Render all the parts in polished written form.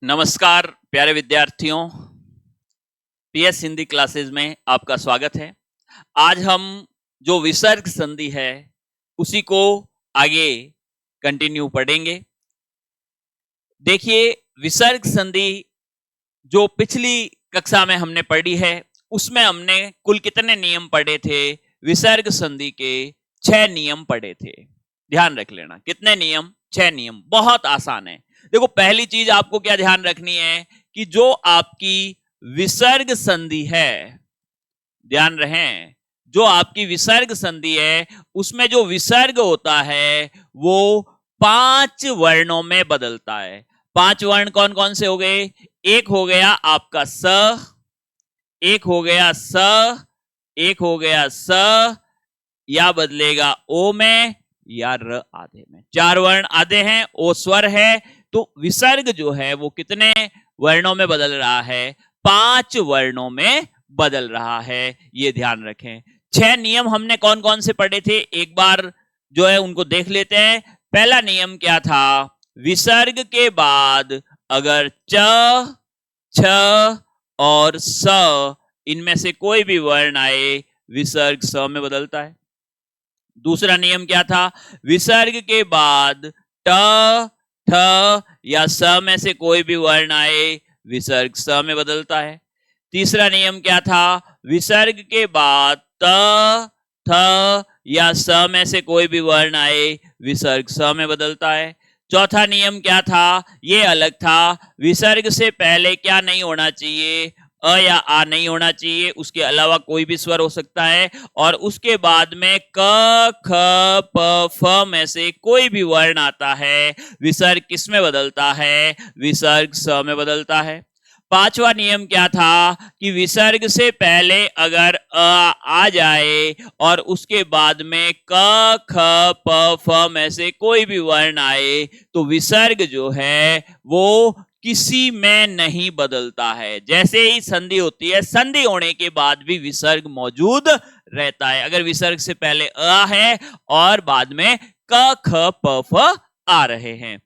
नमस्कार प्यारे विद्यार्थियों, पीएस हिंदी क्लासेस में आपका स्वागत है। आज हम जो विसर्ग संधि है उसी को आगे कंटिन्यू पढ़ेंगे। देखिए, विसर्ग संधि जो पिछली कक्षा में हमने पढ़ी है उसमें हमने कुल कितने नियम पढ़े थे? विसर्ग संधि के 6 नियम पढ़े थे। ध्यान रख लेना, कितने नियम? 6 नियम। बहुत आसान है। देखो, पहली चीज आपको क्या ध्यान रखनी है कि जो आपकी विसर्ग संधि है, ध्यान रहें, जो आपकी विसर्ग संधि है उसमें जो विसर्ग होता है वो 5 वर्णों में बदलता है। 5 वर्ण कौन कौन से हो गए? एक हो गया आपका स, एक हो गया स, एक हो गया स, या बदलेगा ओ में या र आधे में। 4 वर्ण आधे हैं, ओ स्वर है। तो विसर्ग जो है वो कितने वर्णों में बदल रहा है? 5 वर्णों में बदल रहा है। ये ध्यान रखें। 6 नियम हमने कौन कौन से पढ़े थे, एक बार जो है उनको देख लेते हैं। पहला नियम क्या था? विसर्ग के बाद अगर च, छ और स इनमें से कोई भी वर्ण आए, विसर्ग स में बदलता है। दूसरा नियम क्या था? विसर्ग के बाद ट, ठ या स में से कोई भी वर्ण आए, विसर्ग स में बदलता है। तीसरा नियम क्या था? विसर्ग के बाद त, थ या स में से कोई भी वर्ण आए, विसर्ग स में बदलता है। चौथा नियम क्या था? ये अलग था। विसर्ग से पहले क्या नहीं होना चाहिए? अ या आ नहीं होना चाहिए, उसके अलावा कोई भी स्वर हो सकता है। और उसके बाद में क, ख, प, फ में से कोई भी वर्ण आता है, विसर्ग किस में बदलता है? विसर्ग स में बदलता है। पांचवा नियम क्या था कि विसर्ग से पहले अगर अ आ जाए और उसके बाद में क, ख, प, फ में से कोई भी वर्ण आए तो विसर्ग जो है वो किसी में नहीं बदलता है। जैसे ही संधि होती है, संधि होने के बाद भी विसर्ग मौजूद रहता है। अगर विसर्ग से पहले अ है और बाद में क, ख, प, फ आ रहे हैं।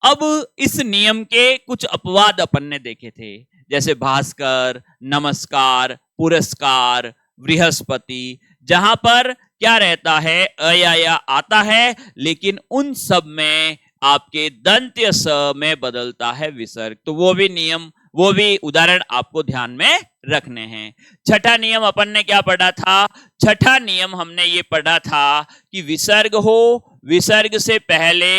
अब इस नियम के कुछ अपवाद अपन ने देखे थे, जैसे भास्कर, नमस्कार, पुरस्कार, बृहस्पति, जहां पर क्या रहता है? अ या आता है, लेकिन उन सब में आपके दंत्य स में बदलता है विसर्ग। तो वो भी नियम, वो भी उदाहरण आपको ध्यान में रखने हैं। छठा नियम अपन ने क्या पढ़ा था? छठा नियम हमने ये पढ़ा था कि विसर्ग हो, विसर्ग से पहले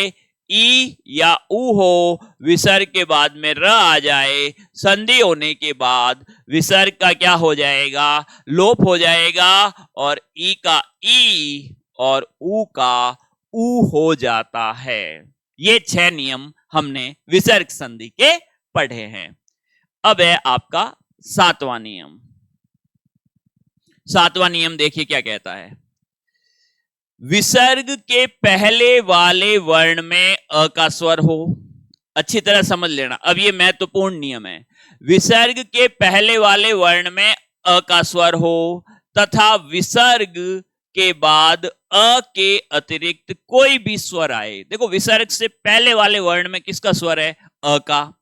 ई या उ हो, विसर्ग के बाद में र आ जाए, संधि होने के बाद विसर्ग का क्या हो जाएगा? लोप हो जाएगा और ई का ई और उ का उ हो जाता है। ये 6 नियम हमने विसर्ग संधि के पढ़े हैं। अब है आपका 7वां नियम। 7वां नियम देखिए क्या कहता है। विसर्ग के पहले वाले वर्ण में अ का स्वर हो। अच्छी तरह समझ लेना, अब ये महत्वपूर्ण नियम है। विसर्ग के पहले वाले वर्ण में अ का स्वर हो तथा विसर्ग के बाद अ के अतिरिक्त कोई भी स्वर आए। देखो, विसर्ग से पहले वाले वर्ण में किसका स्वर है? अ का।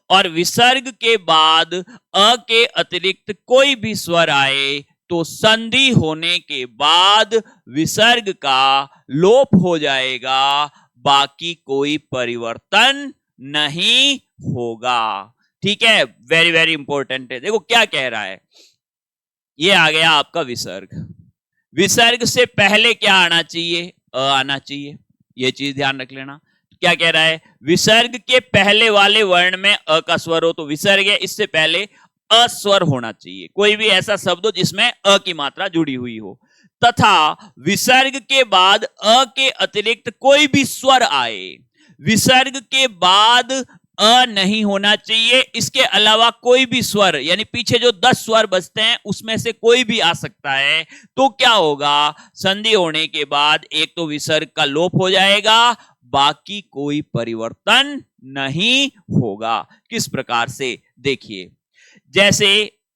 और विसर्ग के बाद अ के अतिरिक्त कोई भी स्वर आए तो संधि होने के बाद विसर्ग का लोप हो जाएगा, बाकी कोई परिवर्तन नहीं होगा। ठीक है, वेरी वेरी इंपॉर्टेंट है। देखो क्या कह रहा है, ये आ गया आपका विसर्ग। विसर्ग से पहले क्या आना चाहिए? अ आना चाहिए। ये चीज ध्यान रख लेना। क्या कह रहा है? विसर्ग के पहले वाले वर्ण में अ का स्वर हो तो विसर्ग है, इससे पहले अस्वर होना चाहिए। कोई भी ऐसा शब्द हो जिसमें अ की मात्रा जुड़ी हुई हो, तथा विसर्ग के बाद अ के अतिरिक्त कोई भी स्वर आए। विसर्ग के बाद अ नहीं होना चाहिए, इसके अलावा कोई भी स्वर, यानी पीछे जो 10 स्वर बचते हैं उसमें से कोई भी आ सकता है। तो क्या होगा? संधि होने के बाद एक तो विसर्ग का लोप हो जाएगा, बाकी कोई परिवर्तन नहीं होगा। किस प्रकार से? देखिए, जैसे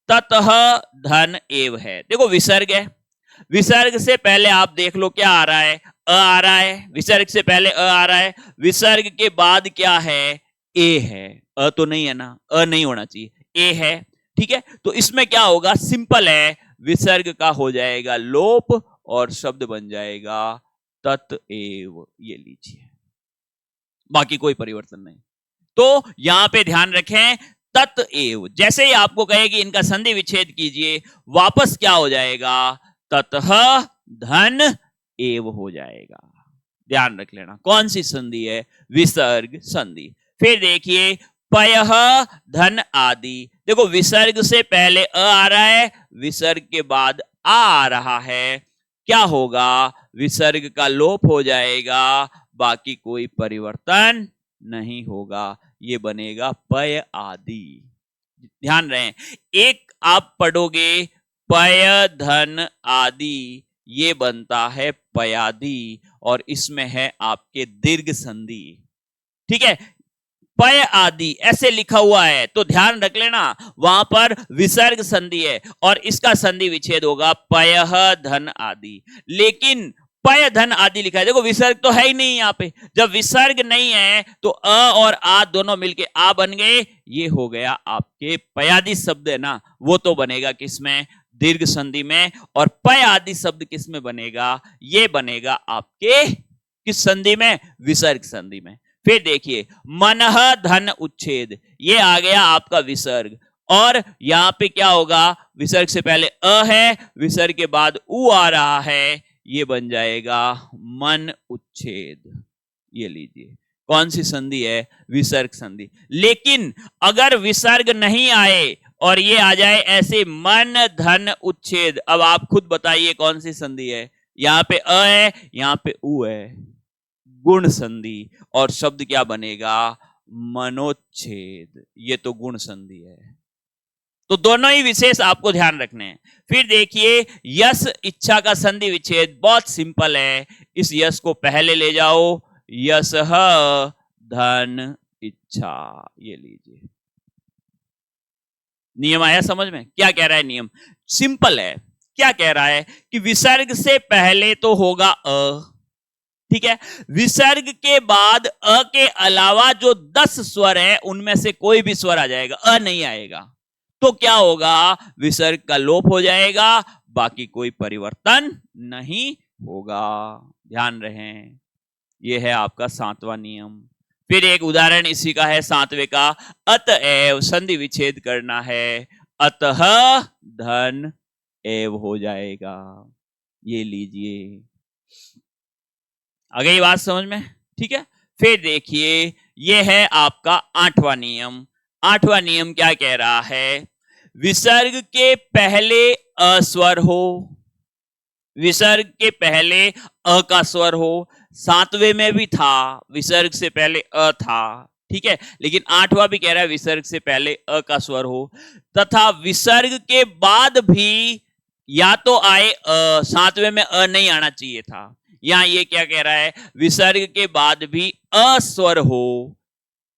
ततः धन एव है। देखो, विसर्ग है, विसर्ग से पहले आप देख लो क्या आ रहा है? अ आ रहा है। विसर्ग से पहले अ आ रहा है, विसर्ग के बाद क्या है? ए है, अ तो नहीं है ना, अ नहीं होना चाहिए, ए है। ठीक है, तो इसमें क्या होगा, सिंपल है, विसर्ग का हो जाएगा लोप और शब्द बन जाएगा तत एव। ये लीजिए, बाकी कोई परिवर्तन नहीं। तो यहां पे ध्यान रखें, तत एव, जैसे ही आपको कहे कि इनका संधि विच्छेद कीजिए, वापस क्या हो जाएगा, ततः धन एव हो जाएगा। ध्यान रख लेना, कौन सी संधि है, विसर्ग संधि। फिर देखिए, पयः धन आदि, देखो विसर्ग से पहले अ आ रहा है, विसर्ग के बाद आ रहा है, क्या होगा, विसर्ग का लोप हो जाएगा, बाकी कोई परिवर्तन नहीं होगा, ये बनेगा पय आदि। ध्यान रहे, एक आप पढ़ोगे पय धन आदि, ये बनता है पयादि, और इसमें है आपके दीर्घ संधि। ठीक है, पय आदि ऐसे लिखा हुआ है, तो ध्यान रख लेना, वहां पर विसर्ग संधि है और इसका संधि विच्छेद होगा पयः धन आदि। लेकिन पय धन आदि लिखा है, देखो विसर्ग तो है ही नहीं यहां पे, जब विसर्ग नहीं है तो अ और आ दोनों मिलके आ बन गए, ये हो गया आपके पयादि शब्द है ना, वो तो बनेगा किसमें, दीर्घ संधि में, और पय आदि शब्द किसमें बनेगा, ये बनेगा आपके किस संधि में, विसर्ग संधि में। फिर देखिए, मनः धन उच्छेद, ये आ गया आपका विसर्ग, और यहां पे क्या होगा, विसर्ग से पहले अ है, विसर्ग के बाद उ आ रहा है, ये बन जाएगा मन उच्छेद। ये लीजिए, कौन सी संधि है, विसर्ग संधि। लेकिन अगर विसर्ग नहीं आए और ये आ जाए ऐसे मन धन उच्छेद, अब आप खुद बताइए कौन सी संधि है, यहां पे अ है, यहां पे उ है, गुण संधि, और शब्द क्या बनेगा, मनोच्छेद, ये तो गुण संधि है। तो दोनों ही विशेष आपको ध्यान रखने हैं। फिर देखिए, यस इच्छा का संधि विच्छेद बहुत सिंपल है, इस यस को पहले ले जाओ, यसः धन इच्छा, ये लीजिए। नियम आया समझ में, क्या कह रहा है नियम, सिंपल है, क्या कह रहा है कि विसर्ग से पहले तो होगा अ, ठीक है, विसर्ग के बाद अ के अलावा जो 10 स्वर है उनमें से कोई भी स्वर आ जाएगा, अ नहीं आएगा, तो क्या होगा, विसर्ग का लोप हो जाएगा, बाकी कोई परिवर्तन नहीं होगा। ध्यान रहे, यह है आपका 7वां नियम। फिर एक उदाहरण इसी का है 7वें का, अतएव संधि विच्छेद करना है, अतः धन एव हो जाएगा। ये लीजिए, आ गई बात समझ में, ठीक है। फिर देखिए, यह है आपका 8वां नियम। 8वां नियम क्या कह रहा है, विसर्ग के पहले अ स्वर हो, विसर्ग के पहले अ का स्वर हो, 7वें में भी था, विसर्ग से पहले अ था, ठीक है, लेकिन 8वां भी कह रहा है विसर्ग से पहले अ का स्वर हो, तथा विसर्ग के बाद भी या तो आए अ, 7वें में अ नहीं आना चाहिए था, यहां ये क्या कह रहा है, विसर्ग के बाद भी अ स्वर हो,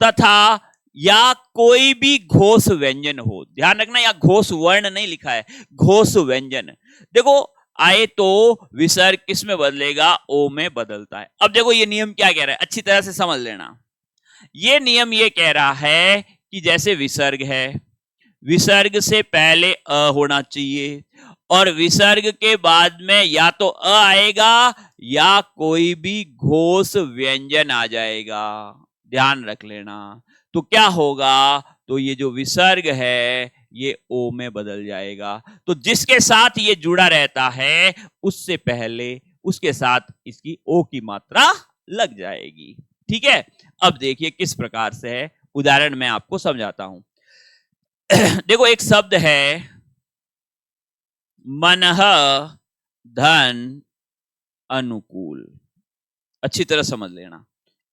तथा या कोई भी घोष व्यंजन हो। ध्यान रखना, यहां घोष वर्ण नहीं लिखा है, घोष व्यंजन। देखो, आए तो विसर्ग किस में बदलेगा, ओ में बदलता है। अब देखो ये नियम क्या कह रहा है, अच्छी तरह से समझ लेना। ये नियम ये कह रहा है कि जैसे विसर्ग है, विसर्ग से पहले अ होना चाहिए, और विसर्ग के बाद में या तो अ आएगा या कोई भी घोष व्यंजन आ जाएगा। ध्यान रख लेना, तो क्या होगा, तो ये जो विसर्ग है ये ओ में बदल जाएगा। तो जिसके साथ ये जुड़ा रहता है उससे पहले उसके साथ इसकी ओ की मात्रा लग जाएगी। ठीक है, अब देखिए किस प्रकार से है, उदाहरण मैं आपको समझाता हूं। देखो, एक शब्द है मनः धन अनुकूल, अच्छी तरह समझ लेना।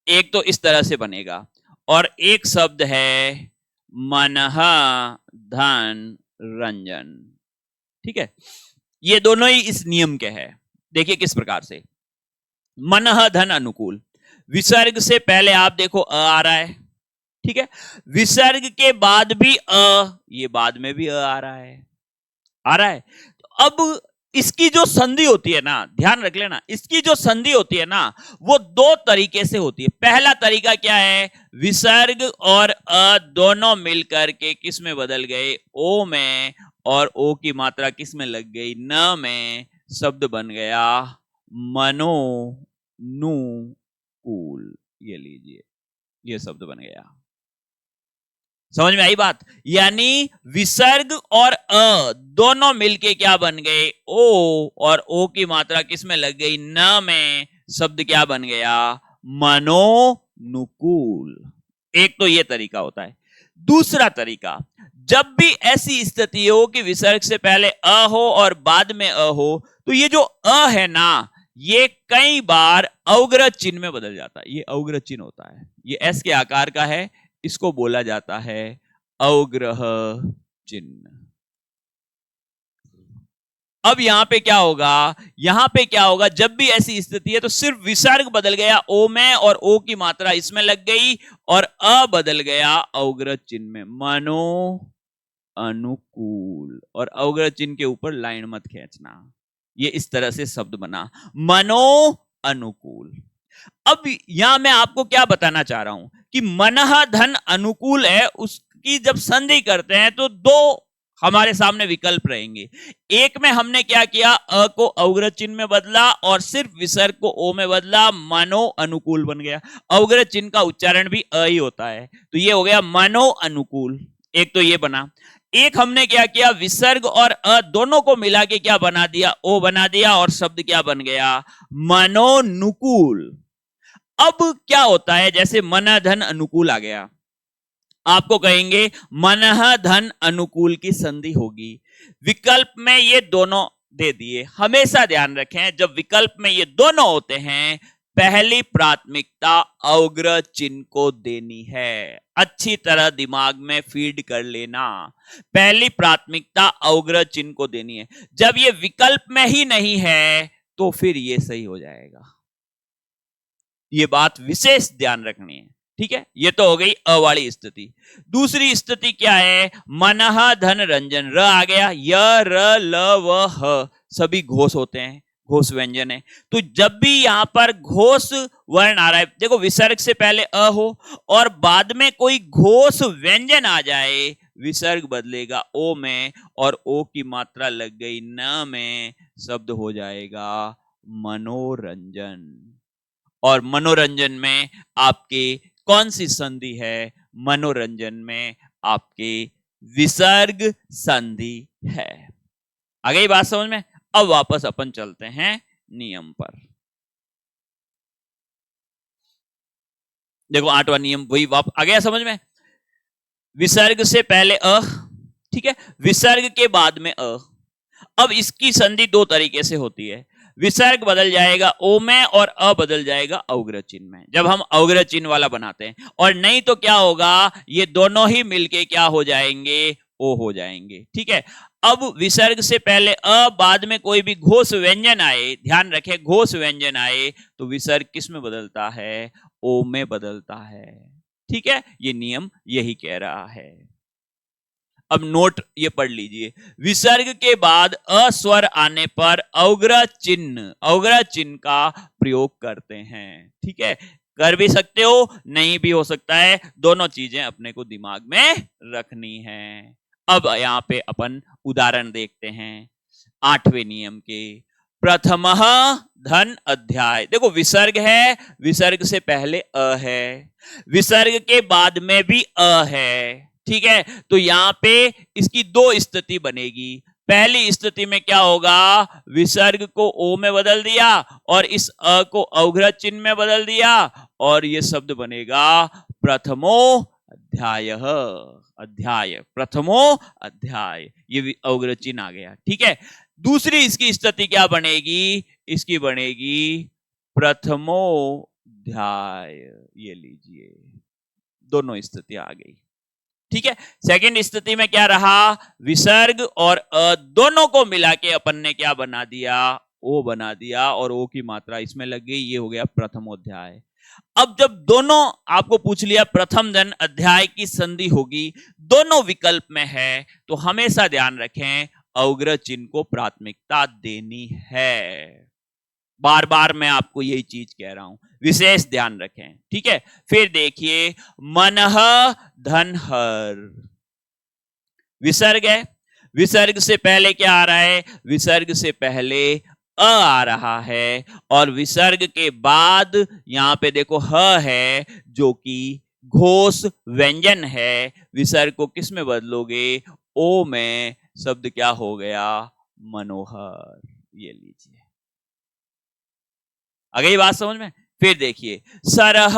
एक तो इस तरह से बनेगा, और एक शब्द है मनः धन रंजन, ठीक है, ये दोनों ही इस नियम के हैं। देखिए किस प्रकार से, मनः धन अनुकूल, विसर्ग से पहले आप देखो अ आ रहा है, ठीक है, विसर्ग के बाद भी अ, ये बाद में भी अ आ रहा है, आ रहा है। तो अब इसकी जो संधि होती है ना, ध्यान रख लेना, इसकी जो संधि होती है ना, वो दो तरीके से होती है। पहला तरीका क्या है, विसर्ग और अ दोनों मिलकर के किस में बदल गए, ओ में, और ओ की मात्रा किस में लग गई, न में, शब्द बन गया मनो नुकूल। ये लीजिए, ये शब्द बन गया। समझ में आई बात? यानी विसर्ग और अ दोनों मिलके क्या बन गए, ओ, और ओ की मात्रा किस में लग गई, न में, शब्द क्या बन गया, मनोनुकूल। एक तो ये तरीका होता है। दूसरा तरीका, जब भी ऐसी स्थिति हो कि विसर्ग से पहले अ हो और बाद में अ हो, तो ये जो अ है ना, ये कई बार अवग्रह चिन्ह में बदल जाता है। ये अवग्रह चिन्ह होता है, ये एस के आकार का है, इसको बोला जाता है अवग्रह चिन्ह। अब यहां पे क्या होगा, यहां पे क्या होगा, जब भी ऐसी स्थिति है तो सिर्फ विसर्ग बदल गया ओ में, और ओ की मात्रा इसमें लग गई, और अ बदल गया अवग्रह चिन्ह में, मनो अनुकूल। और अवग्रह चिन्ह के ऊपर लाइन मत खींचना, ये इस तरह से शब्द बना, मनो अनुकूल। अब यहां मैं आपको क्या बताना चाह रहा हूं कि मनः धन अनुकूल है, उसकी जब संधि करते हैं तो दो हमारे सामने विकल्प रहेंगे। एक में हमने क्या किया, अ को अवग्रह चिन्ह में बदला और सिर्फ विसर्ग को ओ में बदला, मनो अनुकूल बन गया। अवग्रह चिन्ह का उच्चारण भी अ ही होता है, तो ये हो गया मनो अनुकूल। एक तो ये बना। एक हमने क्या किया, विसर्ग और अ दोनों को मिला के क्या बना दिया, ओ बना दिया, और शब्द क्या बन गया, मनोनुकूल। अब क्या होता है, जैसे मन धन अनुकूल आ गया, आपको कहेंगे मनः धन अनुकूल की संधि होगी। विकल्प में ये दोनों दे दिए। हमेशा ध्यान रखें, जब विकल्प में ये दोनों होते हैं, पहली प्राथमिकता अवग्रह चिन्ह को देनी है। अच्छी तरह दिमाग में फीड कर लेना, पहली प्राथमिकता अवग्रह चिन्ह को देनी है। जब ये विकल्प में ही नहीं है तो फिर ये सही हो जाएगा। ये बात विशेष ध्यान रखनी है, ठीक है। ये तो हो गई अ वाली स्थिति। दूसरी स्थिति क्या है, मनः धन रंजन, र आ गया, य र ल व ह सभी घोष होते हैं, घोष व्यंजन है। तो जब भी यहां पर घोष वर्ण आ रहा है, देखो विसर्ग से पहले अ हो और बाद में कोई घोष व्यंजन आ जाए, विसर्ग बदलेगा ओ में, और ओ की मात्रा लग गई न में, शब्द हो जाएगा मनोरंजन। और मनोरंजन में आपके कौन सी संधि है, मनोरंजन में आपके विसर्ग संधि है। आ गई बात समझ में? अब वापस अपन चलते हैं नियम पर। देखो 8वां नियम वही आ गया समझ में। विसर्ग से पहले अ, ठीक है, विसर्ग के बाद में अ। अब इसकी संधि दो तरीके से होती है, विसर्ग बदल जाएगा ओ में और अ बदल जाएगा अवग्रह चिन्ह में, जब हम अवग्रह चिन्ह वाला बनाते हैं। और नहीं तो क्या होगा, ये दोनों ही मिलके क्या हो जाएंगे, ओ हो जाएंगे, ठीक है। अब विसर्ग से पहले अ, बाद में कोई भी घोष व्यंजन आए, ध्यान रखें घोष व्यंजन आए तो विसर्ग किस में बदलता है, ओ में बदलता है, ठीक है। ये नियम यही कह रहा है। अब नोट ये पढ़ लीजिए, विसर्ग के बाद अस्वर आने पर अवग्रह चिन्ह का प्रयोग करते हैं, ठीक है। कर भी सकते हो, नहीं भी हो सकता है, दोनों चीजें अपने को दिमाग में रखनी है। अब यहां पे अपन उदाहरण देखते हैं 8वें नियम के। प्रथम धन अध्याय, देखो विसर्ग है, विसर्ग से पहले अ है, विसर्ग के बाद में भी अ है, ठीक है। तो यहां पे इसकी दो स्थिति बनेगी। पहली स्थिति में क्या होगा, विसर्ग को ओ में बदल दिया और इस अ को अवग्रह चिन्ह में बदल दिया, और ये शब्द बनेगा प्रथमो अध्याय, अध्याय, प्रथमो अध्याय, ये अवग्रह चिन्ह आ गया, ठीक है। दूसरी इसकी स्थिति क्या बनेगी, इसकी बनेगी प्रथमोध्याय, ये लीजिए, दोनों स्थिति आ गई, ठीक है। सेकंड स्थिति में क्या रहा, विसर्ग और अ दोनों को मिला के अपन ने क्या बना दिया, ओ बना दिया, और ओ की मात्रा इसमें लग गई, ये हो गया प्रथमोध्याय। अब जब दोनों आपको पूछ लिया प्रथम धन अध्याय की संधि होगी, दोनों विकल्प में है, तो हमेशा ध्यान रखें अवग्रह चिन्ह को प्राथमिकता देनी है। बार बार मैं आपको यही चीज कह रहा हूं, विशेष ध्यान रखें, ठीक है। फिर देखिए मनः धनहर, विसर्ग है, विसर्ग से पहले क्या आ रहा है, विसर्ग से पहले अ आ रहा है, और विसर्ग के बाद यहां पे देखो ह है जो कि घोष व्यंजन है। विसर्ग को किस में बदलोगे, ओ में, शब्द क्या हो गया, मनोहर। ये लीजिए, आ गई बात समझ में। फिर देखिए सरह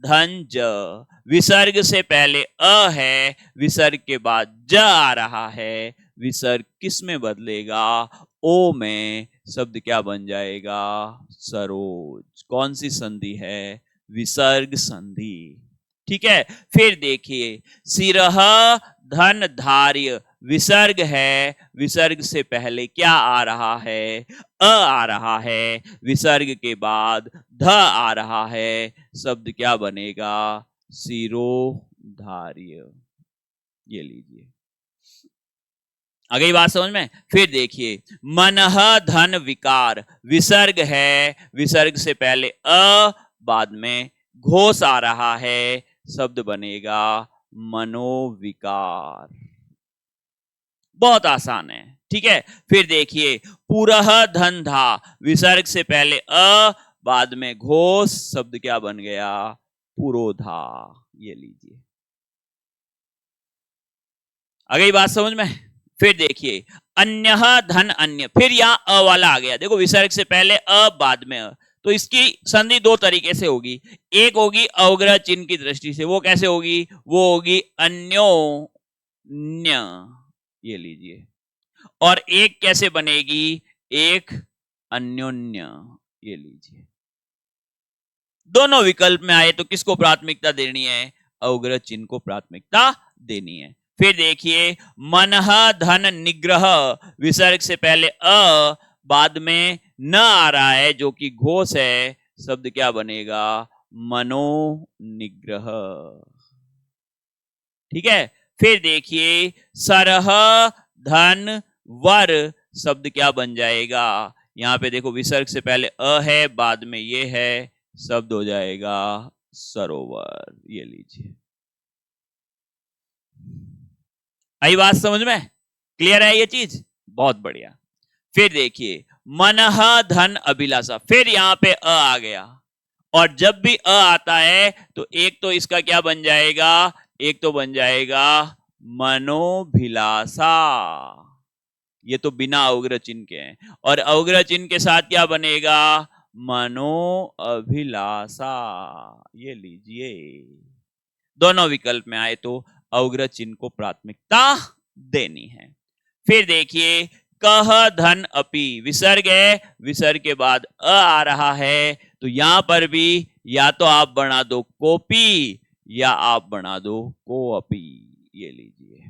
धन ज, विसर्ग से पहले अ है, विसर्ग के बाद ज आ रहा है, विसर्ग किस में बदलेगा, ओ में, शब्द क्या बन जाएगा, सरोज। कौन सी संधि है, विसर्ग संधि, ठीक है। फिर देखिए सिरह धन धार्य, विसर्ग है, विसर्ग से पहले क्या आ रहा है, अ आ रहा है, विसर्ग के बाद ध आ रहा है, शब्द क्या बनेगा, सिरोधार्य। ये लीजिए, आ गई बात समझ में। फिर देखिए मनः धन विकार, विसर्ग है, विसर्ग से पहले अ, बाद में घोष आ रहा है, शब्द बनेगा मनोविकार। बहुत आसान है, ठीक है। फिर देखिए पुरह धन धा, विसर्ग से पहले अ, बाद में घोष, शब्द क्या बन गया, पुरोधा। ये लीजिए, आ गई बात समझ में। फिर देखिए अन्यः धन अन्य, फिर यहां अ वाला आ गया, देखो विसर्ग से पहले अ, बाद में अ, तो इसकी संधि दो तरीके से होगी। एक होगी अवग्रह चिन्ह की दृष्टि से, वो कैसे होगी, वो होगी अन्योन्य। ये लीजिए, और एक कैसे बनेगी, एक अन्योन्य। ये लीजिए, दोनों विकल्प में आए तो किसको प्राथमिकता देनी है, अवग्रह चिन्ह को प्राथमिकता देनी है। फिर देखिए मनः धन निग्रह, विसर्ग से पहले अ, बाद में न आ रहा है जो कि घोष है, शब्द क्या बनेगा, मनो निग्रह, ठीक है। फिर देखिए सरह धन वर, शब्द क्या बन जाएगा, यहां पे देखो विसर्ग से पहले अ है, बाद में ये है, शब्द हो जाएगा सरोवर। ये लीजिए, आई बात समझ में, क्लियर है ये चीज, बहुत बढ़िया। फिर देखिए मनः धन अभिलाषा, फिर यहां पे अ आ गया, और जब भी अ आता है तो एक तो इसका क्या बन जाएगा, एक तो बन जाएगा मनोभिलाषा, ये तो बिना अवग्रह चिन्ह के हैं, और अवग्रह चिन्ह के साथ क्या बनेगा, मनो अभिलाषा। ये लीजिए, दोनों विकल्प में आए तो अवग्रह चिन्ह को प्राथमिकता देनी है। फिर देखिए कह धन अपि, विसर्ग है, विसर्ग के बाद अ आ रहा है, तो यहां पर भी या तो आप बना दो कोपी या आप बना दो कोअपि। ये लीजिए,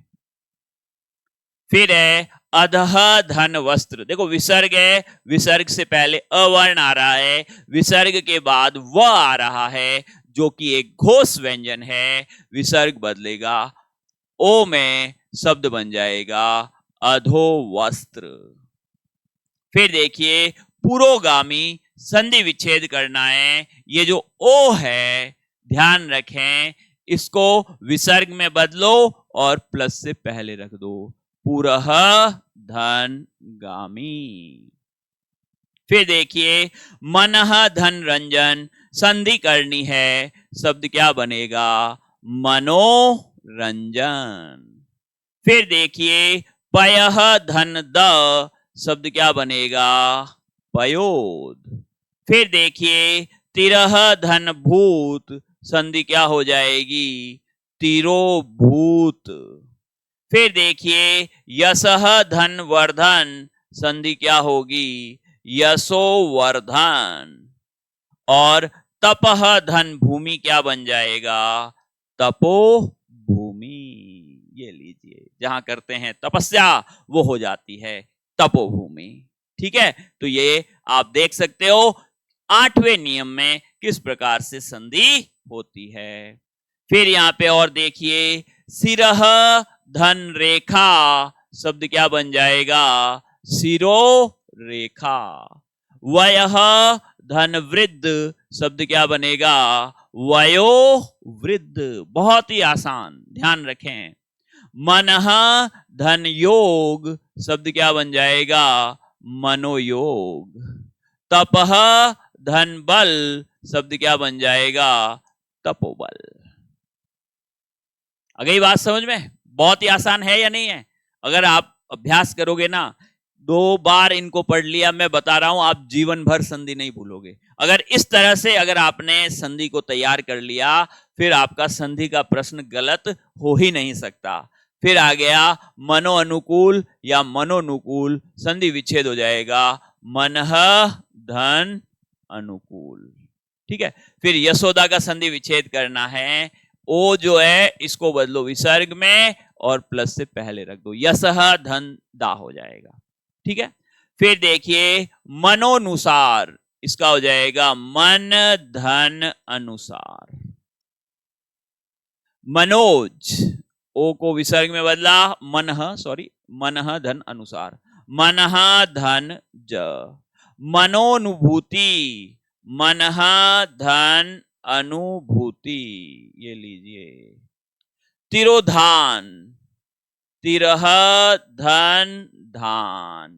फिर है अधः धन वस्त्र, देखो विसर्ग है, विसर्ग से पहले अवर्ण आ रहा है, विसर्ग के बाद व आ रहा है जो कि एक घोष व्यंजन है, विसर्ग बदलेगा ओ में, शब्द बन जाएगा अधो वस्त्र। फिर देखिए पुरोगामी, संधि विच्छेद करना है, ये जो ओ है ध्यान रखें, इसको विसर्ग में बदलो और प्लस से पहले रख दो, पुरः धन गामी। फिर देखिए मनः धन रंजन, संधि करनी है, शब्द क्या बनेगा, मनोरंजन। फिर देखिए पयः धन द, शब्द क्या बनेगा, पयोद। फिर देखिए तिरह धन भूत, संधि क्या हो जाएगी, तिरोभूत। फिर देखिए यशः धन वर्धन, संधि क्या होगी, यशोवर्धन। और तपह धन भूमि क्या बन जाएगा, तपो भूमि। ये लीजिए, जहां करते हैं तपस्या वो हो जाती है तपोभूमि, ठीक है। तो ये आप देख सकते हो 8वें नियम में किस प्रकार से संधि होती है। फिर यहां पे और देखिए सिरह धन रेखा, शब्द क्या बन जाएगा? सिरो रेखा। वयः धन वृद्ध शब्द क्या बनेगा? वयो वृद्ध। बहुत ही आसान, ध्यान रखें। मनः धन योग शब्द क्या बन जाएगा? मनोयोग। तपः धन बल शब्द क्या बन जाएगा? तपोबल। आ गई बात समझ में? बहुत ही आसान है या नहीं है? अगर आप अभ्यास करोगे ना, 2 बार इनको पढ़ लिया, मैं बता रहा हूं आप जीवन भर संधि नहीं भूलोगे। अगर इस तरह से अगर आपने संधि को तैयार कर लिया, फिर आपका संधि का प्रश्न गलत हो ही नहीं सकता। फिर आ गया मनो अनुकूल या मनोनुकूल, संधि विच्छेद हो जाएगा मनः धन अनुकूल। ठीक है। फिर यशोदा का संधि विच्छेद करना है। ओ जो है इसको बदलो विसर्ग में और प्लस से पहले रख दो, यशः धन दा हो जाएगा। ठीक है। फिर देखिए मनोनुसार, इसका हो जाएगा मन धन अनुसार। मनोज, ओ को विसर्ग में बदला, मनः धन अनुसार, मनः धन ज। मनोनुभूति, मनः धन अनुभूति, ये लीजिए। तिरोधान, तिरह धन धान।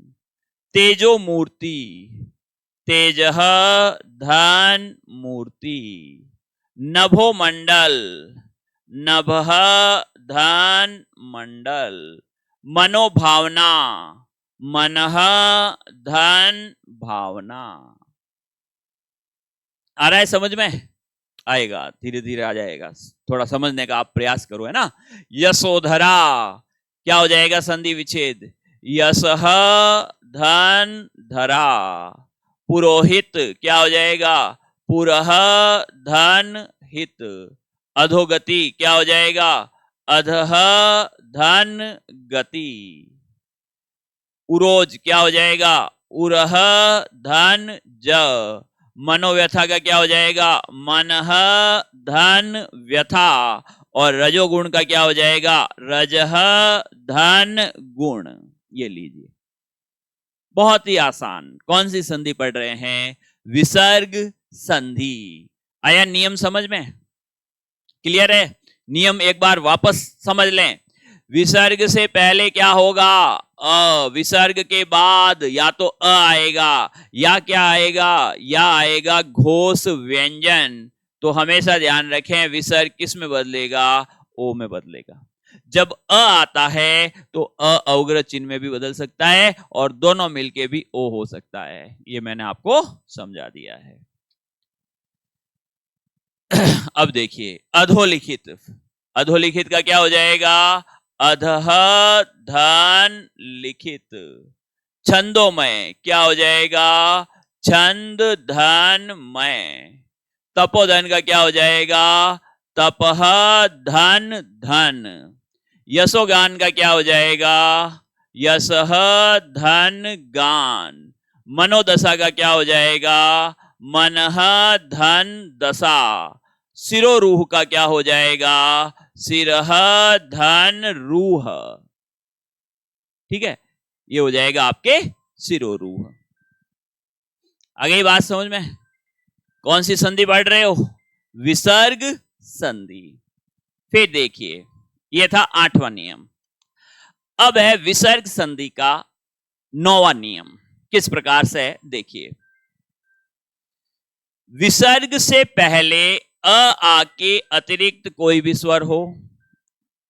तेजो मूर्ति, तेजः धन मूर्ति। नभो मंडल, नभः धन मंडल। मनोभावना, मनः धन भावना। आ रहा है समझ में? आएगा, धीरे धीरे आ जाएगा, थोड़ा समझने का आप प्रयास करो, है ना। यशोधरा, क्या हो जाएगा संधि विच्छेद? यशः धन धरा। पुरोहित, क्या हो जाएगा? पुरः धन हित। अधोगति, क्या हो जाएगा? अधः धन गति। उरोज, क्या हो जाएगा? उरह धन ज। मनोव्यथा का क्या हो जाएगा? मनः धन व्यथा। और रजोगुण का क्या हो जाएगा? रजः धन गुण। ये लीजिए, बहुत ही आसान। कौन सी संधि पढ़ रहे हैं? विसर्ग संधि। आया नियम समझ में? क्लियर है? नियम एक बार वापस समझ लें। विसर्ग से पहले क्या होगा? अ। विसर्ग के बाद या तो अ आएगा या क्या आएगा? या आएगा घोष व्यंजन। तो हमेशा ध्यान रखें विसर्ग किस में बदलेगा? ओ में बदलेगा। जब अ आता है तो अ अवग्रह चिन्ह में भी बदल सकता है और दोनों मिलके भी ओ हो सकता है। ये मैंने आपको समझा दिया है। अब देखिए अधोलिखित। अधोलिखित का क्या हो जाएगा? अधः धन लिखित। छंदोमय, क्या हो जाएगा? छंद धन मय। तपोधन का क्या हो जाएगा? तपह धन धन। यशोगान का क्या हो जाएगा? यशः धन गान। मनोदशा का क्या हो जाएगा? मनः धन दशा। सिरोरूह का क्या हो जाएगा? सिरह धन रूह। ठीक है, ये हो जाएगा आपके सिरोरूह। आगे बात समझ में? कौन सी संधि पढ़ रहे हो? विसर्ग संधि। फिर देखिए, यह था 8वां नियम। अब है विसर्ग संधि का 9वां नियम। किस प्रकार से है देखिए। विसर्ग से पहले अ आ के अतिरिक्त कोई भी स्वर हो।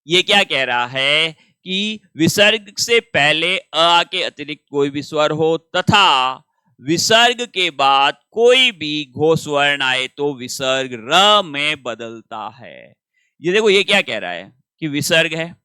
ये क्या कह रहा है कि विसर्ग से पहले अ आ के अतिरिक्त कोई भी स्वर हो तथा विसर्ग के बाद कोई भी घोष वर्ण आए तो विसर्ग र में बदलता है। ये देखो, ये क्या कह रहा है कि विसर्ग है,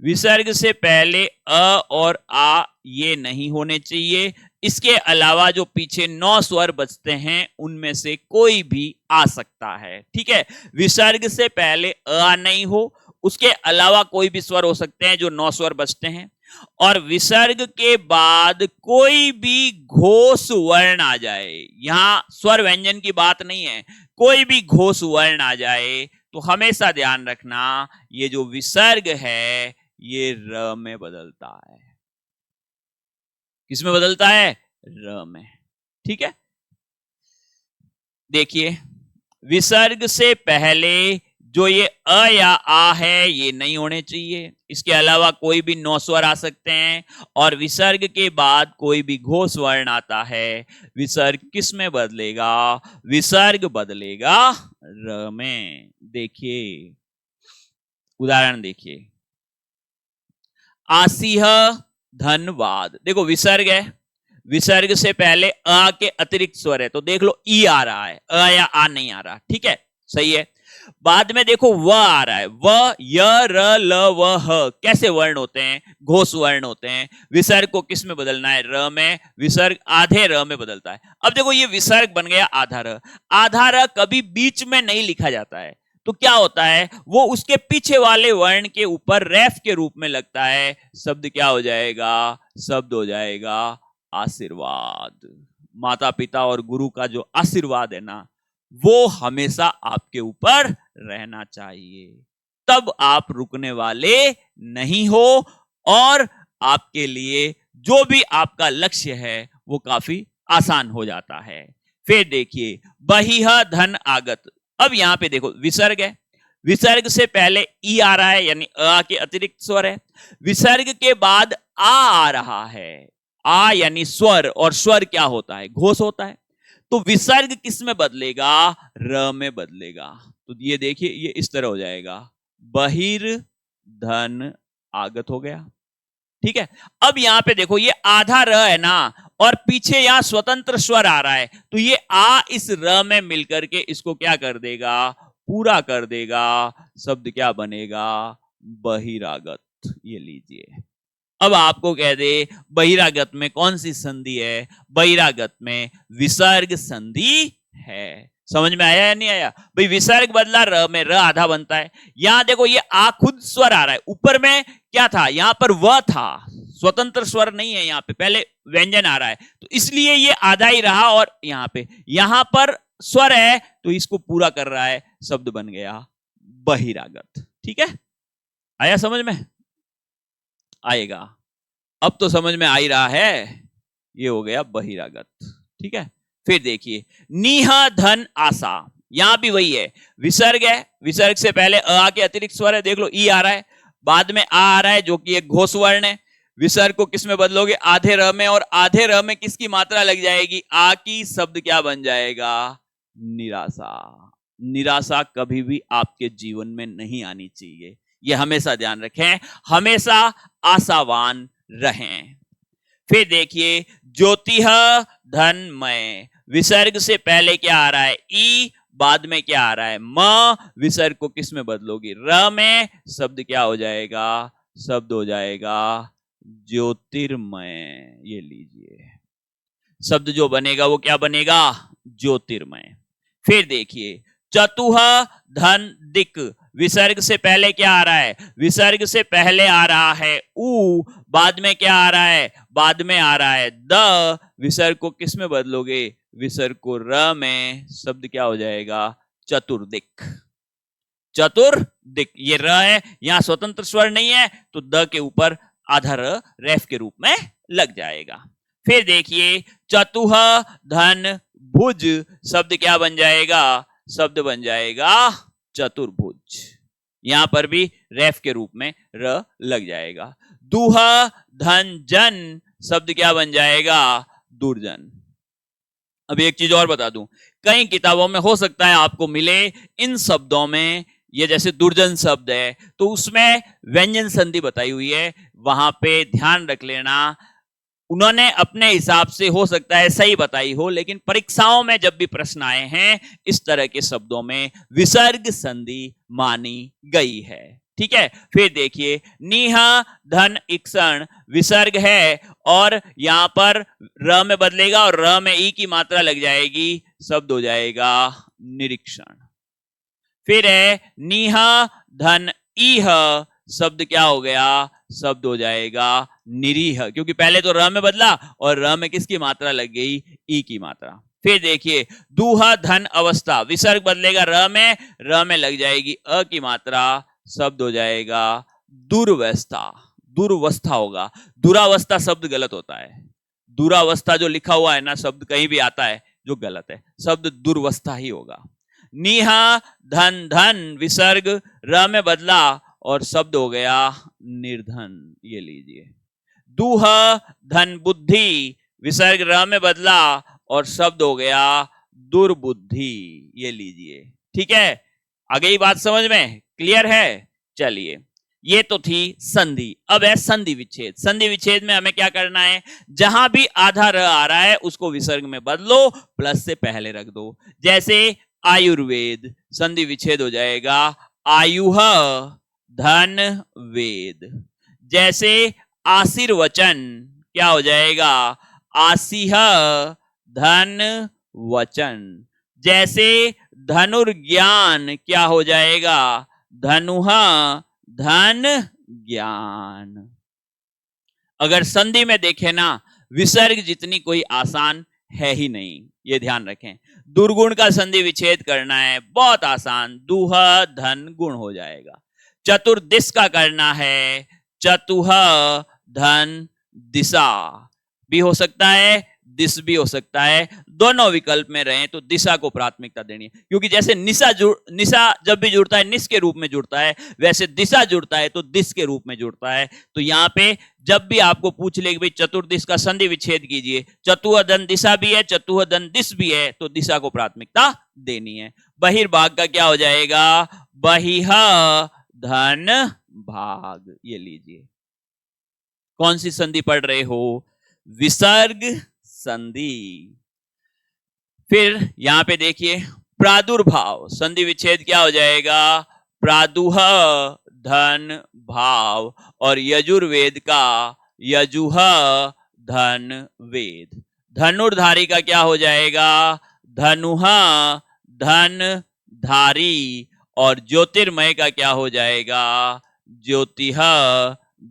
विसर्ग से पहले अ और आ ये नहीं होने चाहिए। इसके अलावा जो पीछे 9 स्वर बचते हैं उनमें से कोई भी आ सकता है। ठीक है, विसर्ग से पहले अ नहीं हो, उसके अलावा कोई भी स्वर हो सकते हैं जो 9 स्वर बचते हैं। और विसर्ग के बाद कोई भी घोष वर्ण आ जाए, यहां स्वर व्यंजन की बात नहीं है, कोई भी घोष वर्ण आ जाए तो हमेशा ध्यान रखना ये जो विसर्ग है ये र में बदलता है। किस में बदलता है? र में। ठीक है, देखिए विसर्ग से पहले जो ये अ या आ है ये नहीं होने चाहिए। इसके अलावा कोई भी नौ स्वर आ सकते हैं, और विसर्ग के बाद कोई भी घोष वर्ण आता है, विसर्ग किस में बदलेगा? विसर्ग बदलेगा र में। देखिए उदाहरण देखिए, आसीह धन्यवाद। देखो विसर्ग है, विसर्ग से पहले अ के अतिरिक्त स्वर है, तो देख लो ई आ रहा है, अ या आ नहीं आ रहा। ठीक है, सही है। बाद में देखो व आ रहा है, व, य, र, ल, व, ह कैसे वर्ण होते हैं? घोष वर्ण होते हैं। विसर्ग को किस में बदलना है? र में। विसर्ग आधे र में बदलता है। अब देखो ये विसर्ग बन गया आधा र। आधा र कभी बीच में नहीं लिखा जाता है, तो क्या होता है? वो उसके पीछे वाले वर्ण के ऊपर रेफ के रूप में लगता है। शब्द क्या हो जाएगा? शब्द हो जाएगा आशीर्वाद। माता पिता और गुरु का जो आशीर्वाद है ना, वो हमेशा आपके ऊपर रहना चाहिए, तब आप रुकने वाले नहीं हो, और आपके लिए जो भी आपका लक्ष्य है वो काफी आसान हो जाता है। फिर देखिए बहिह धन आगत। अब यहां पे देखो विसर्ग है, विसर्ग से पहले ई आ रहा है, यानी अ के अतिरिक्त स्वर है। विसर्ग के बाद आ रहा है, आ यानी स्वर, और स्वर क्या होता है? घोष होता है। तो विसर्ग किस में बदलेगा? र में बदलेगा। तो ये देखिए ये इस तरह हो जाएगा, बहिर धन आगत हो गया। ठीक है, अब यहां पे देखो ये आधा र है ना, और पीछे यहां स्वतंत्र स्वर आ रहा है, तो ये आ इस र में मिलकर के इसको क्या कर देगा? पूरा कर देगा। शब्द क्या बनेगा? बहिरागत। ये लीजिए, अब आपको कह दे बहिरागत में कौन सी संधि है? बहिरागत में विसर्ग संधि है। समझ में आया या नहीं आया? भाई विसर्ग बदला र में, र आधा बनता है। यहां देखो ये आ खुद स्वर आ रहा है, ऊपर में क्या था? यहां पर व था, स्वतंत्र स्वर नहीं है, यहां पे पहले व्यंजन आ रहा है, तो इसलिए ये आधा ही रहा, और यहां पर स्वर है, तो इसको पूरा कर रहा है। शब्द बन गया बहिरागत। ठीक है, आया समझ में? आएगा, अब तो समझ में आ ही रहा है। ये हो गया बहिरागत। ठीक है, फिर देखिए नीह धन आशा। यहां भी वही है, विसर्ग है, विसर्ग से पहले अ के अतिरिक्त स्वर है, देख लो ई आ रहा है, बाद में आ रहा है जो कि एक घोष वर्ण है। विसर्ग को किस में बदलोगे? आधे र में, और आधे र में किसकी मात्रा लग जाएगी? आ की। शब्द क्या बन जाएगा? निराशा। निराशा कभी भी आपके जीवन में नहीं आनी चाहिए, ये हमेशा ध्यान रखें, हमेशा आशावान रहें। फिर देखिए ज्योतिह धनमय। विसर्ग से पहले क्या आ रहा है? ई, बाद में क्या आ रहा है? म। विसर्ग को किस में बदलोगी? र में। शब्द क्या हो जाएगा? शब्द हो जाएगा ज्योतिर्मय। ये लीजिए, शब्द जो बनेगा वो क्या बनेगा? ज्योतिर्मय। फिर देखिए चतुह धन दिक। विसर्ग से पहले क्या आ रहा है? विसर्ग से पहले आ रहा है ऊ, बाद में क्या आ रहा है? बाद में आ रहा है द। विसर्ग को किस में बदलोगे? विसर्ग को र में। शब्द क्या हो जाएगा? चतुर्दिक। चतुर्दिक, ये र है, यहां स्वतंत्र स्वर नहीं है, तो द के ऊपर आधा र रेफ के रूप में लग जाएगा। फिर देखिए चतुह धन भुज। शब्द क्या बन जाएगा? शब्द बन जाएगा चतुर्भुज। यहां पर भी रेफ के रूप में र लग जाएगा। दुह धन जन। शब्द क्या बन जाएगा? दुर्जन। अब एक चीज और बता दूं, कई किताबों में हो सकता है आपको मिले इन शब्दों में, ये जैसे दुर्जन शब्द है तो उसमें व्यंजन संधि बताई हुई है, वहां पे ध्यान रख लेना। उन्होंने अपने हिसाब से हो सकता है सही बताई हो, लेकिन परीक्षाओं में जब भी प्रश्न आए हैं इस तरह के शब्दों में विसर्ग संधि मानी गई है। ठीक है, फिर देखिए नीहा धन इक्षण। विसर्ग है और यहां पर र में बदलेगा और र में ई की मात्रा लग जाएगी, शब्द हो जाएगा निरीक्षण। फिर है नीहा धन ईह। शब्द क्या हो गया? शब्द हो जाएगा निरीह, क्योंकि पहले तो र में बदला और र में किसकी मात्रा लग गई? ई की मात्रा। फिर देखिए दूहा धन अवस्था। विसर्ग बदलेगा र में लग जाएगी अ की मात्रा, शब्द हो जाएगा दुर्वस्था, दुर्वस्था होगा। दुरावस्था शब्द गलत होता है। दुरावस्था जो लिखा हुआ है ना शब्द कहीं भी आता है जो गलत है, शब्द दुर्वस्था ही होगा। नीहा धन, धन विसर्ग र में बदला और शब्द हो गया निर्धन, ये लीजिए। दूह धन बुद्धि विसर्ग र में बदला और शब्द हो गया दुर्बुद्धि, ये लीजिए। ठीक है, आ गई बात समझ में? क्लियर है? चलिए, ये तो थी संधि। अब है संधि विच्छेद। संधि विच्छेद में हमें क्या करना है? जहां भी आधा र आ रहा है उसको विसर्ग में बदलो, प्लस से पहले रख दो। जैसे आयुर्वेद, संधि विच्छेद हो जाएगा आयुह धन वेद। जैसे आशीर्वचन, क्या हो जाएगा? आसीह धन वचन। जैसे धनुर्ज्ञान, क्या हो जाएगा? धनुह धन ज्ञान। अगर संधि में देखें ना, विसर्ग जितनी कोई आसान है ही नहीं, ये ध्यान रखें। दुर्गुण का संधि विच्छेद करना है, बहुत आसान, दूह धन गुण हो जाएगा। चतुर्दिश का करना है, चतुह धन दिशा भी हो सकता है, दिश भी हो सकता है। दोनों विकल्प में रहें तो दिशा को प्राथमिकता देनी है, क्योंकि जैसे निशा जब भी जुड़ता है निस के रूप में जुड़ता है, वैसे दिशा जुड़ता है तो दिश के रूप में जुड़ता है। तो यहाँ पे जब भी आपको पूछ ले कि भाई चतुर्दिश का संधि विच्छेद कीजिए, चतुह धन दिशा भी है, चतुह धन दिश भी है, तो दिशा को प्राथमिकता देनी है। बहिर्भाग का क्या हो जाएगा? बहिह धन भाग, ये लीजिए। कौन सी संधि पढ़ रहे हो? विसर्ग संधि। फिर यहां पे देखिए प्रादुर्भाव, संधि विच्छेद क्या हो जाएगा? प्रादुह धन भाव और यजुर्वेद का यजुह धन वेद। धनुर्धारी का क्या हो जाएगा? धनुह धन धारी और ज्योतिर्मय का क्या हो जाएगा? ज्योतिह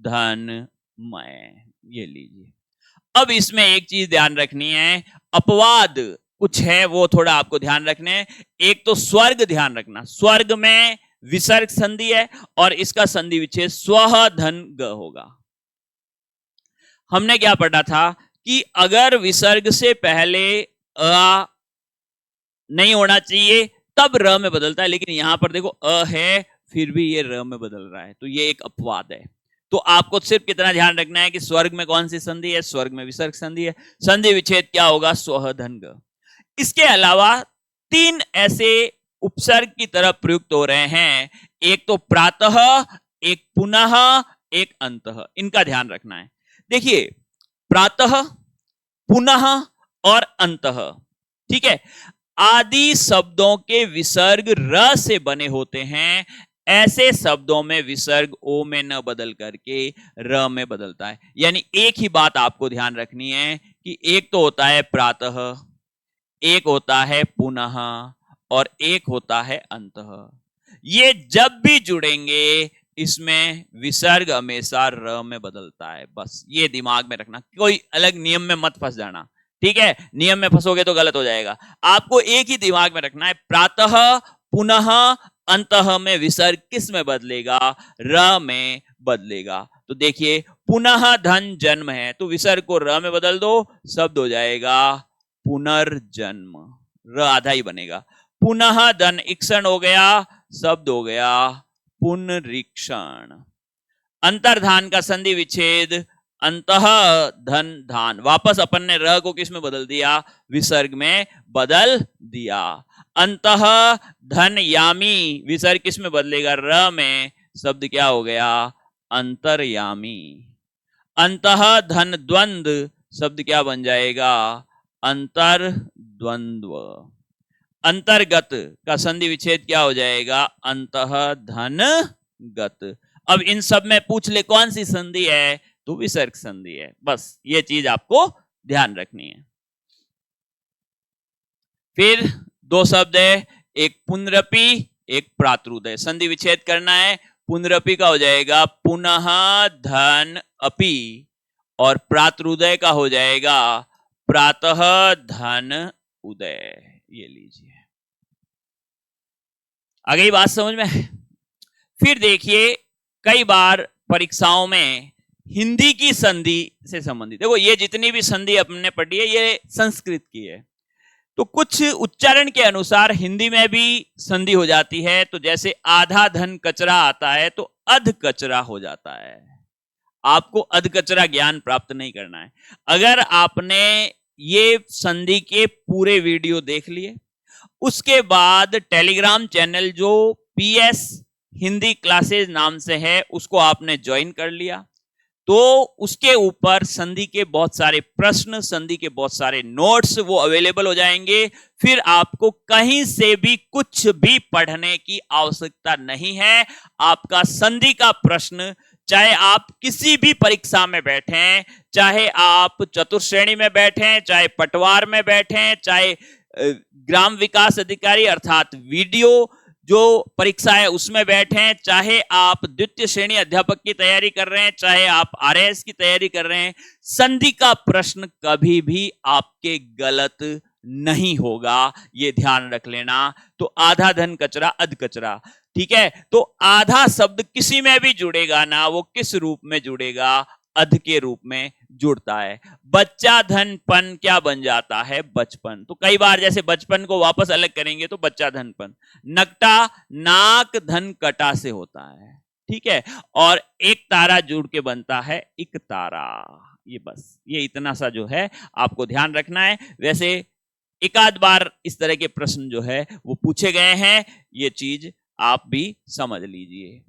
धन मय, ये लीजिए। अब इसमें एक चीज ध्यान रखनी है, अपवाद कुछ है वो थोड़ा आपको ध्यान रखने हैं। एक तो स्वर्ग ध्यान रखना, स्वर्ग में विसर्ग संधि है और इसका संधि विच्छेद स्व धन ग होगा। हमने क्या पढ़ा था कि अगर विसर्ग से पहले अ नहीं होना चाहिए तब र में बदलता है, लेकिन यहां पर देखो अ है फिर भी ये र में बदल रहा है, तो ये एक अपवाद है। तो आपको सिर्फ कितना ध्यान रखना है कि स्वर्ग में कौन सी संधि है? स्वर्ग में विसर्ग संधि है। संधि विच्छेद क्या होगा? स्व धन ग। इसके अलावा तीन ऐसे उपसर्ग की तरफ प्रयुक्त हो रहे हैं, एक तो प्रातः, एक पुनः, एक अंतः। इनका ध्यान रखना है। देखिए प्रातः, पुनः और अंतः, ठीक है, आदि शब्दों के विसर्ग र से बने होते हैं। ऐसे शब्दों में विसर्ग ओ में न बदल करके र में बदलता है। यानी एक ही बात आपको ध्यान रखनी है कि एक तो होता है प्रातः, एक होता है पुनः और एक होता है अंतः। ये जब भी जुड़ेंगे इसमें विसर्ग हमेशा र में बदलता है। बस ये दिमाग में रखना, कोई अलग नियम में मत फंस जाना, ठीक है? नियम में फंसोगे तो गलत हो जाएगा। आपको एक ही दिमाग में रखना है, प्रातः पुनः अंतः में विसर्ग किस में बदलेगा? र में बदलेगा। तो देखिए पुनः धन जन्म है तो विसर्ग को र में बदल दो, शब्द हो जाएगा पुनर्जन्म, र आधा ही बनेगा। पुनः धन इक्षण हो गया, शब्द हो गया पुनरीक्षण। अंतर्धान का संधि विच्छेद अंतः धन धान, वापस अपन ने र को किस में बदल दिया? विसर्ग में बदल दिया। अंतः धन यामी, विसर्ग किस में बदलेगा? र में, शब्द क्या हो गया? अंतर्यामी। अंतः धन द्वंद, शब्द क्या बन जाएगा? अंतर्द्वंद्व। अंतर्गत का संधि विच्छेद क्या हो जाएगा? अंतः धन गत। अब इन सब में पूछ ले कौन सी संधि है, तो विसर्ग संधि है। बस ये चीज आपको ध्यान रखनी है। फिर दो शब्द है, एक पुनरपि, एक प्रातरुदय। संधि विच्छेद करना है, पुनरपि का हो जाएगा पुनः धन अपि और प्रातरुदय का हो जाएगा प्रातः धन उदय। ये लीजिए, आ गई बात समझ में? फिर देखिए कई बार परीक्षाओं में हिंदी की संधि से संबंधित, देखो ये जितनी भी संधि हमने पढ़ी है ये संस्कृत की है, तो कुछ उच्चारण के अनुसार हिंदी में भी संधि हो जाती है। तो जैसे आधा धन कचरा आता है तो अध कचरा हो जाता है। आपको अध कचरा ज्ञान प्राप्त नहीं करना है। अगर आपने ये संधि के पूरे वीडियो देख लिए, उसके बाद टेलीग्राम चैनल जो PS हिंदी क्लासेस नाम से है उसको आपने ज्वाइन कर लिया, तो उसके ऊपर संधि के बहुत सारे प्रश्न, संधि के बहुत सारे नोट्स वो अवेलेबल हो जाएंगे। फिर आपको कहीं से भी कुछ भी पढ़ने की आवश्यकता नहीं है। आपका संधि का प्रश्न, चाहे आप किसी भी परीक्षा में बैठें, चाहे आप चतुर्श्रेणी में बैठें, चाहे पटवार में बैठें, चाहे ग्राम विकास अधिकारी अर्थात वीडियो जो परीक्षा है उसमें बैठें, चाहे आप द्वितीय श्रेणी अध्यापक की तैयारी कर रहे हैं, चाहे आप RAS की तैयारी कर रहे हैं, संधि का प्रश्न कभी भी आपके गलत नहीं होगा, ये ध्यान रख लेना। तो आधा धन कचरा अध कचरा, ठीक है। तो आधा शब्द किसी में भी जुड़ेगा ना, वो किस रूप में जुड़ेगा, अध के रूप में जुड़ता है। बच्चा धनपन क्या बन जाता है, बचपन। तो कई बार जैसे बचपन को वापस अलग करेंगे तो बच्चा धनपन। नकटा नाक धन कटा से होता है, ठीक है। और एक तारा जुड़ के बनता है एक तारा। ये बस ये इतना सा जो है आपको ध्यान रखना है। वैसे एक आध बार इस तरह के प्रश्न जो है वो पूछे गए हैं, ये चीज आप भी समझ लीजिए।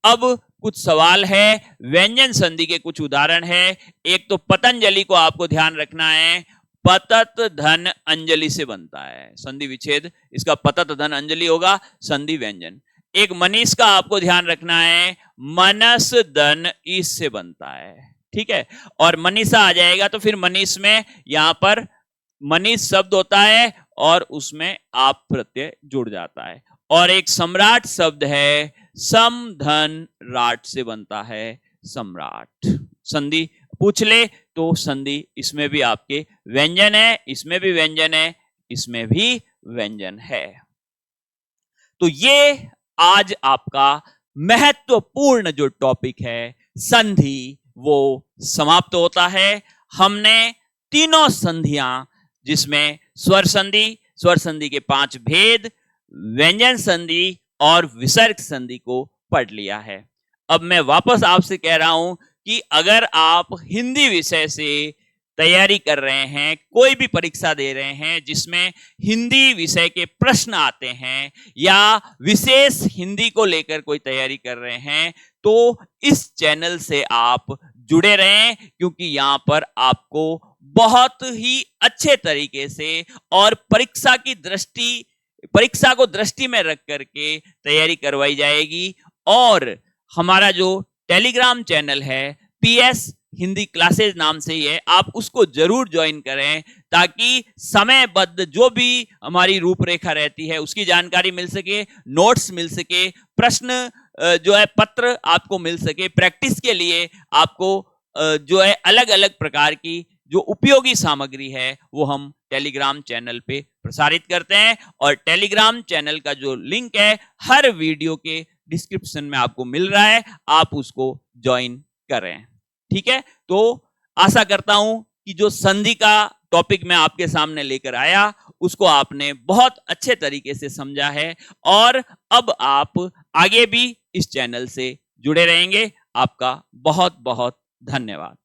अब कुछ सवाल है, व्यंजन संधि के कुछ उदाहरण है। एक तो पतंजलि को आपको ध्यान रखना है, पतत धन अंजलि से बनता है संधि विच्छेद, इसका पतत धन अंजलि होगा संधि व्यंजन। एक मनीष का आपको ध्यान रखना है, मनस धन ईस से बनता है, ठीक है। और मनीषा आ जाएगा तो फिर मनीष में यहां पर मनीष शब्द होता है और उसमें आप प्रत्यय जुड़ जाता है। और एक सम्राट शब्द है, सम धन राट से बनता है सम्राट। संधि पूछ ले तो संधि इसमें भी आपके व्यंजन है, इसमें भी व्यंजन है, इसमें भी व्यंजन है। तो ये आज आपका महत्वपूर्ण जो टॉपिक है संधि, वो समाप्त होता है। हमने तीनों संधियां, जिसमें स्वर संधि के 5 भेद, व्यंजन संधि और विसर्ग संधि को पढ़ लिया है। अब मैं वापस आपसे कह रहा हूं कि अगर आप हिंदी विषय से तैयारी कर रहे हैं, कोई भी परीक्षा दे रहे हैं जिसमें हिंदी विषय के प्रश्न आते हैं, या विशेष हिंदी को लेकर कोई तैयारी कर रहे हैं, तो इस चैनल से आप जुड़े रहें, क्योंकि यहां पर आपको बहुत ही अच्छे तरीके से और परीक्षा को दृष्टि में रख करके तैयारी करवाई जाएगी। और हमारा जो टेलीग्राम चैनल है PS हिंदी क्लासेस नाम से ही है, आप उसको जरूर ज्वाइन करें, ताकि समयबद्ध जो भी हमारी रूपरेखा रहती है उसकी जानकारी मिल सके, नोट्स मिल सके, प्रश्न जो है पत्र आपको मिल सके। प्रैक्टिस के लिए आपको जो है अलग अलग प्रकार की जो उपयोगी सामग्री है वो हम टेलीग्राम चैनल पे प्रसारित करते हैं। और टेलीग्राम चैनल का जो लिंक है हर वीडियो के डिस्क्रिप्शन में आपको मिल रहा है, आप उसको ज्वाइन करें, ठीक है। तो आशा करता हूं कि जो संधि का टॉपिक मैं आपके सामने लेकर आया उसको आपने बहुत अच्छे तरीके से समझा है, और अब आप आगे भी इस चैनल से जुड़े रहेंगे। आपका बहुत बहुत धन्यवाद।